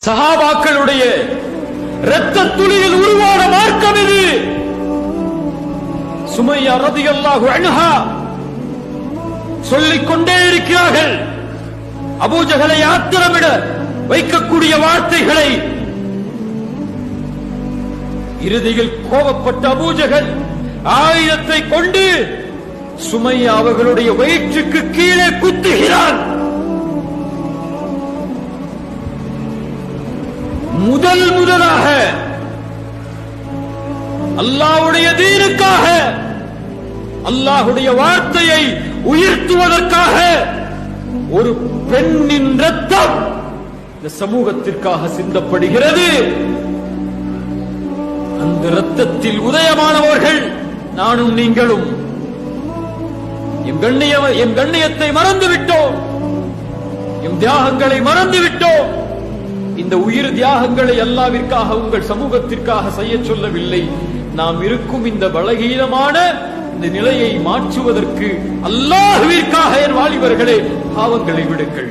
சஹாபாக்களுடைய இரத்த துளியில் உருவான மார்க்கம் இது. சுமையா ரலியல்லாஹு அன்ஹா சொல்லிக் கொண்டே இருக்கிறார்கள். அபூஜஹலை ஆத்திரமிட வைக்கக்கூடிய வார்த்தைகளை. இறுதியில் கோபப்பட்ட அபூஜஹல் ஆயுதத்தை கொண்டு சுமையா அவர்களுடைய வயிற்றுக்கு கீழே குத்துகிறான். முதலாக அல்லாஹ்வுடைய தீனுக்காக, அல்லாஹ்வுடைய வார்த்தையை உயர்த்துவதற்காக ஒரு பெண்ணின் ரத்தம் இந்த சமூகத்திற்காக சிந்தப்படுகிறது. அந்த ரத்தத்தில் உதயமானவர்கள் நானும் நீங்களும். எம் கண்ணியத்தை மறந்துவிட்டோம், எம் தியாகங்களை மறந்துவிட்டோம். இந்த உயிர் தியாகங்களை அல்லாஹ்விற்காக, உங்கள் சமூகத்திற்காக செய்ய சொல்லவில்லை. நாம் இருக்கும் இந்த பலகீனமான இந்த நிலையை மாற்றுவதற்கு அல்லாஹ்விற்காக என் வாலிபர்களே பாவங்களை விடுங்கள்.